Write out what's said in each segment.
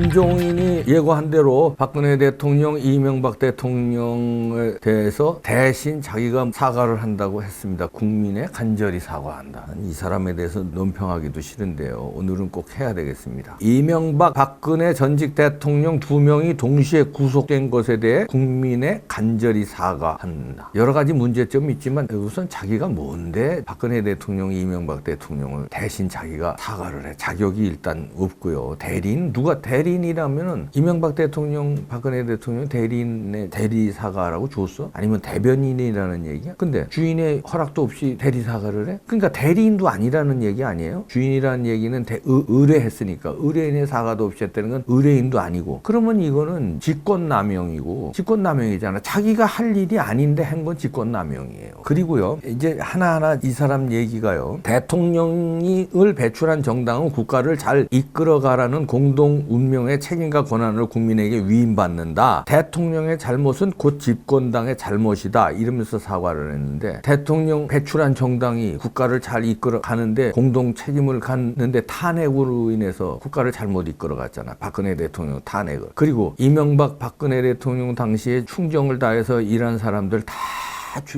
김종인이 예고한 대로 박근혜 대통령, 이명박 대통령에 대해서 대신 자기가 사과를 한다고 했습니다. 국민에 간절히 사과한다. 이 사람에 대해서 논평하기도 싫은데요. 오늘은 꼭 해야 되겠습니다. 이명박, 박근혜 전직 대통령 2명이 동시에 구속된 것에 대해 국민에 간절히 사과한다. 여러 가지 문제점이 있지만 우선 자기가 뭔데 박근혜 대통령이 이명박 대통령을 대신 자기가 사과를 해. 자격이 일단 없고요. 대리인? 누가 대리인이라면은 이명박 대통령, 박근혜 대통령 대리인의 대리 사과라고 줬어? 아니면 대변인이라는 얘기야? 근데 주인의 허락도 없이 대리 사과를 해? 그러니까 대리인도 아니라는 얘기 아니에요? 주인이라는 얘기는 의뢰했으니까 의뢰인의 사과도 없이 했다는 건 의뢰인도 아니고, 그러면 이거는 직권남용이고, 직권남용이잖아. 자기가 할 일이 아닌데 한 건 직권남용이에요. 그리고요, 이제 하나하나 이 사람 얘기가요, 대통령을 배출한 정당은 국가를 잘 이끌어가라는 공동 운명의 책임과 권한을 국민에게 위임받는다. 대통령의 잘못은 곧 집권당의 잘못이다. 이러면서 사과를 했는데, 대통령 배출한 정당이 국가를 잘 이끌어가는데 공동 책임을 갖는데 탄핵으로 인해서 국가를 잘못 이끌어갔잖아. 박근혜 대통령 탄핵을. 그리고 이명박, 박근혜 대통령 당시에 충정을 다해서 일한 사람들 다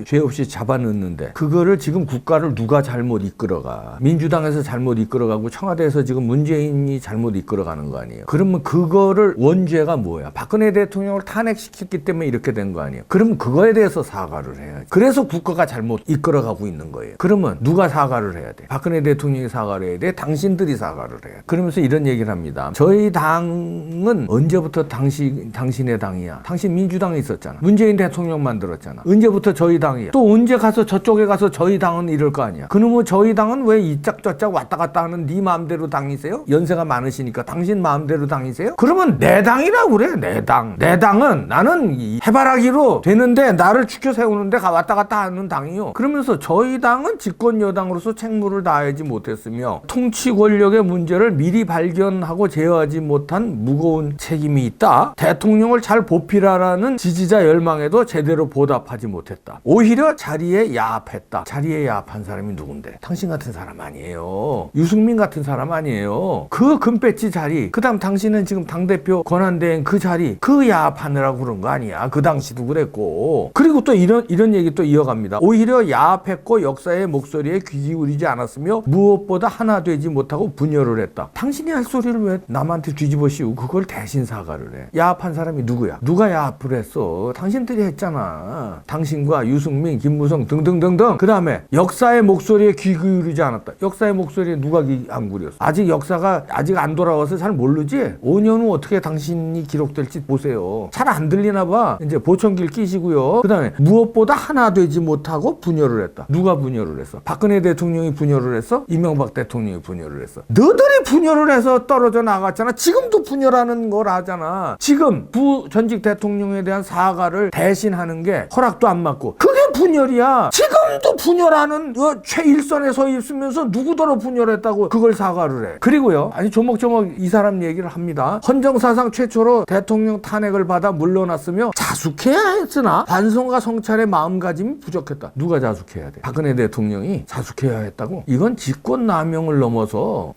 죄 없이 잡아넣는데 그거를 지금 국가를 누가 잘못 이끌어가? 민주당에서 잘못 이끌어가고 청와대에서 지금 문재인이 잘못 이끌어가는 거 아니에요? 그러면 그거를 원죄가 뭐야? 박근혜 대통령을 탄핵시켰기 때문에 이렇게 된 거 아니에요? 그러면 그거에 대해서 사과를 해야지. 그래서 국가가 잘못 이끌어가고 있는 거예요. 그러면 누가 사과를 해야 돼? 박근혜 대통령이 사과를 해야 돼? 당신들이 사과를 해야 돼? 그러면서 이런 얘기를 합니다. 저희 당은 언제부터 당신의 당이야? 당신 민주당에 있었잖아. 문재인 대통령 만들었잖아. 언제부터 저희 당이야? 또 언제 가서 저쪽에 가서 저희 당은 이럴 거 아니야? 그러면 저희 당은 왜 이짝 저짝 왔다 갔다 하는 네 마음대로 당이세요? 연세가 많으시니까 당신 마음대로 당이세요? 그러면 내 당이라고 그래. 내 당. 내 당은 나는 해바라기로 되는데 나를 추켜 세우는데 왔다 갔다 하는 당이요. 그러면서 저희 당은 집권 여당으로서 책무를 다하지 못했으며 통치 권력의 문제를 미리 발견하고 제어하지 못한 무거운 책임이 있다. 대통령을 잘 보필하라는 지지자 열망에도 제대로 보답하지 못했다. 오히려 자리에 야합했다. 자리에 야합한 사람이 누군데? 당신 같은 사람 아니에요. 유승민 같은 사람 아니에요. 그 금배지 자리, 그 다음 당신은 지금 당대표 권한대행 그 자리, 그 야합하느라고 그런 거 아니야. 그 당시도 그랬고. 그리고 또 이런 얘기 또 이어갑니다. 오히려 야합했고 역사의 목소리에 귀 기울이지 않았으며 무엇보다 하나 되지 못하고 분열을 했다. 당신이 할 소리를 왜 남한테 뒤집어 씌우고 그걸 대신 사과를 해? 야합한 사람이 누구야? 누가 야합을 했어? 당신들이 했잖아. 당신과 유승민, 김무성 등등등등. 그 다음에 역사의 목소리에 귀 기울이지 않았다. 역사의 목소리에 누가 귀 안 기울였어? 아직 역사가 아직 안 돌아와서 잘 모르지? 5년 후 어떻게 당신이 기록될지 보세요. 잘 안 들리나 봐. 이제 보청기를 끼시고요. 그 다음에 무엇보다 하나 되지 못하고 분열을 했다. 누가 분열을 했어? 박근혜 대통령이 분열을 했어? 이명박 대통령이 분열을 했어? 너들이 분열을 해서 떨어져 나갔잖아. 지금도 분열하는 걸 하잖아. 지금 전직 대통령에 대한 사과를 대신하는 게 허락도 안 맞고 그게 분열이야. 지금도 분열하는 최일선에 서 있으면서 누구더러 분열했다고 그걸 사과를 해. 그리고요, 아니 조목조목 이 사람 얘기를 합니다. 헌정사상 최초로 대통령 탄핵을 받아 물러났으며 자숙해야 했으나 반성과 성찰의 마음가짐이 부족했다. 누가 자숙해야 돼? 박근혜 대통령이 자숙해야 했다고? 이건 직권남용을 넘어서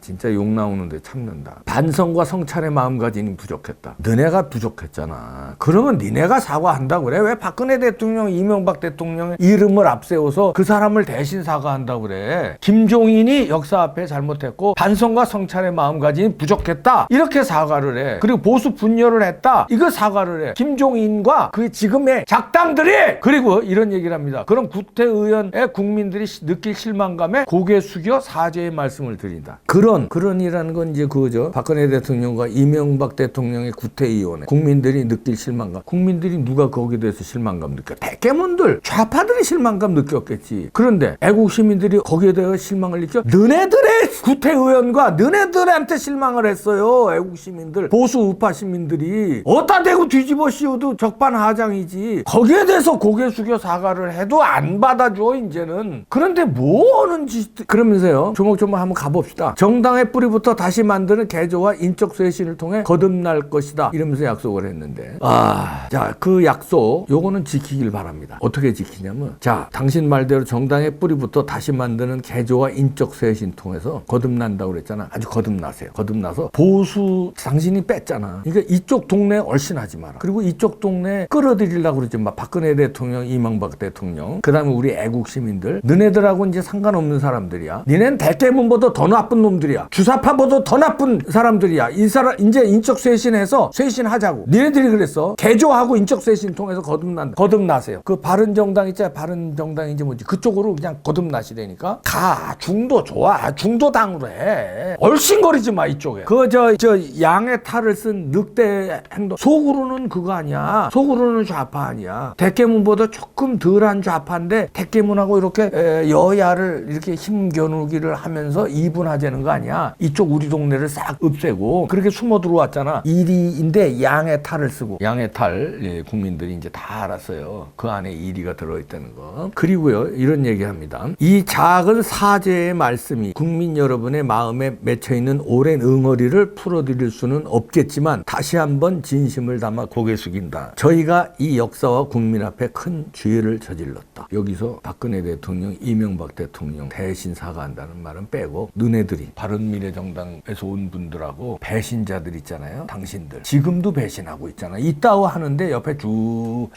진짜 욕 나오는데 참는다. 반성과 성찰의 마음가짐이 부족했다. 너네가 부족했잖아. 그러면 니네가 사과한다고 그래? 왜 박근혜 대통령, 이명박 대통령의 이름을 앞세워서 그 사람을 대신 사과한다고 그래? 김종인이 역사 앞에 잘못했고 반성과 성찰의 마음가짐이 부족했다. 이렇게 사과를 해. 그리고 보수 분열을 했다. 이거 사과를 해. 김종인과 그 지금의 작당들이. 그리고 이런 얘기를 합니다. 그럼 구태의원의 국민들이 느낄 실망감에 고개 숙여 사죄의 말씀을 드린다. 그런이라는 건 이제 그거죠. 박근혜 대통령과 이명박 대통령의 구태의원에 국민들이 느낄 실망감. 국민들이 누가 거기에 대해서 실망감 느껴? 대깨문들, 좌파들이 실망감 느꼈겠지. 그런데 애국 시민들이 거기에 대해 실망을 느껴? 너네들의 구태의원과 너네들한테 실망을 했어요. 애국 시민들, 보수 우파 시민들이. 어디다 대고 뒤집어 씌워도 적반하장이지. 거기에 대해서 고개 숙여 사과를 해도 안 받아줘 이제는. 그런데 뭐 하는 짓. 그러면서요, 조목조목 한번 가봅시다. 정당의 뿌리부터 다시 만드는 개조와 인적 쇄신을 통해 거듭날 것이다. 이러면서 약속을 했는데, 자, 그 약속 요거는 지키길 바랍니다. 어떻게 지키냐면, 자, 당신 말대로 정당의 뿌리부터 다시 만드는 개조와 인적 쇄신 통해서 거듭난다고 그랬잖아. 아주 거듭나세요. 거듭나서 보수 당신이 뺐잖아. 그러니까 이쪽 동네에 얼씬하지 마라. 그리고 이쪽 동네에 끌어들이려고 그러지 마. 박근혜 대통령, 이명박 대통령, 그 다음에 우리 애국 시민들, 너네들하고 이제 상관없는 사람들이야. 니넨 대깨문보다 더 나쁜 놈들이야. 주사파보다 더 나쁜 사람들이야. 이 사람 이제 인적 쇄신해서 쇄신하자고. 니네들이 그랬어. 개조하고 인적 쇄신 통해서 거듭난다. 거듭나세요. 그 바른정당 있잖아. 바른정당인지 뭐지. 그쪽으로 그냥 거듭나시라니까. 가. 중도 좋아. 중도당으로 해. 얼씬거리지 마 이쪽에. 저 양의 탈을 쓴 늑대 행동. 속으로는 그거 아니야. 속으로는 좌파 아니야. 대깨문보다 조금 덜한 좌파인데 대깨문하고 이렇게 여야를 이렇게 힘겨누기를 하면서 이분하자는 거 아니야. 이쪽 우리 동네를 싹 없애고 그렇게 숨어 들어왔잖아. 1위인데 양의 탈을 쓰고. 양의 탈, 예, 국민들이 이제 다 알았어요. 그 안에 1위가 들어있다는 거. 그리고요, 이런 얘기합니다. 이 작은 사죄의 말씀이 국민 여러분의 마음에 맺혀있는 오랜 응어리를 풀어드릴 수는 없겠지만 다시 한번 진심을 담아 고개 숙인다. 저희가 이 역사와 국민 앞에 큰 죄를 저질렀다. 여기서 박근혜 대통령, 이명박 대통령 대신 사과한다는 말은 빼고 너네들이 바른미래정당에서 온 분들하고 배신자들 있잖아요. 당신들 지금도 배신하고 있잖아. 있다고 하는데 옆에 쭉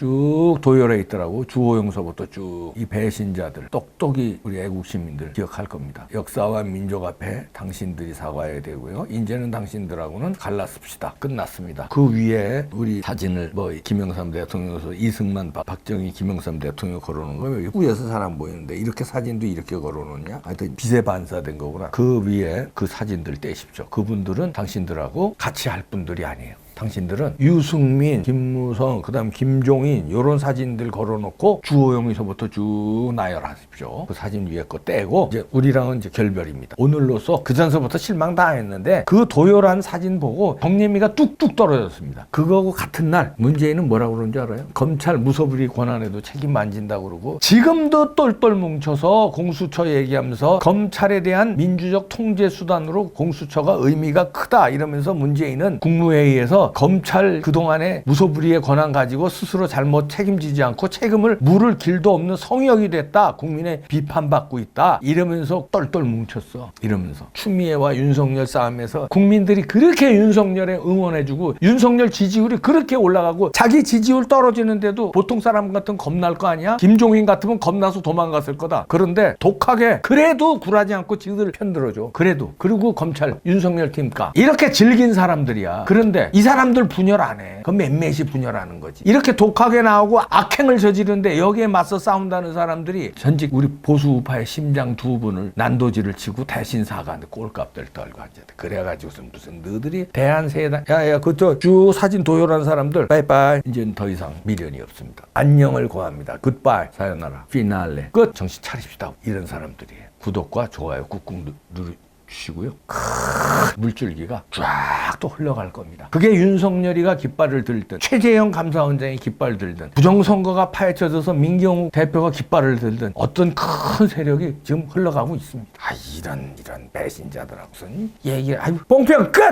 도열해 있더라고. 주호영서부터 쭉 이 배신자들 똑똑히 우리 애국 시민들 기억할 겁니다. 역사와 민족 앞에 당신들이 사과해야 되고요. 이제는 당신들하고는 갈라섭시다. 끝났습니다. 그 위에 우리 사진을 김영삼 대통령에서 이승만, 박정희, 김영삼 대통령 걸어놓은 거 여기 위에서 사람 보이는데 이렇게 사진도 이렇게 걸어놓냐? 하여튼 비세 반사된 거구나. 그 위에 그 사진들 떼십시오. 그분들은 당신들하고 같이 할 분들이 아니에요. 당신들은 유승민, 김무성, 그 다음 김종인 이런 사진들 걸어놓고 주호영에서부터 쭉 나열하십시오. 그 사진 위에 거 떼고 이제 우리랑은 이제 결별입니다. 오늘로써 그 전서부터 실망 다 했는데 그 도열한 사진 보고 정림이가 뚝뚝 떨어졌습니다. 그거하고 같은 날 문재인은 뭐라고 그러는 줄 알아요? 검찰 무소불위 권한에도 책임 안 진다고 그러고 지금도 똘똘 뭉쳐서 공수처 얘기하면서 검찰에 대한 민주적 통제 수단으로 공수처가 의미가 크다 이러면서 문재인은 국무회의에서 검찰 그동안에 무소불위의 권한 가지고 스스로 잘못 책임지지 않고 책임을 물을 길도 없는 성역이 됐다. 국민의 비판받고 있다. 이러면서 똘똘 뭉쳤어. 이러면서 추미애와 윤석열 싸움에서 국민들이 그렇게 윤석열에 응원해주고 윤석열 지지율이 그렇게 올라가고 자기 지지율 떨어지는데도 보통 사람 같은 겁날 거 아니야? 김종인 같으면 겁나서 도망갔을 거다. 그런데 독하게 그래도 굴하지 않고 지들 편들어줘. 그래도. 그리고 검찰 윤석열 팀가 이렇게 즐긴 사람들이야. 그런데 이 사람들 분열 안 해. 그건 몇몇이 분열하는 거지. 이렇게 독하게 나오고 악행을 저지르는데 여기에 맞서 싸운다는 사람들이 전직 우리 보수 우파의 심장 두 분을 난도질을 치고 대신 사과하는데 꼴값들 떨고 앉아. 그래가지고 무슨 너희들이 대한세당 야야 그저 쭉 사진 도열한 사람들 빠이빠이 이제는 더 이상 미련이 없습니다. 안녕을 고합니다. 굿바이 사요나라 피날레 끝. 정신 차립시다. 이런 사람들이에요. 구독과 좋아요 꾹꾹 누르시고요. 물줄기가 쫙 또 흘러갈 겁니다. 그게 윤석열이가 깃발을 들든 최재형 감사원장이 깃발을 들든 부정선거가 파헤쳐져서 민경욱 대표가 깃발을 들든 어떤 큰 세력이 지금 흘러가고 있습니다. 이런 배신자들하고선 얘기 뽕평 끝!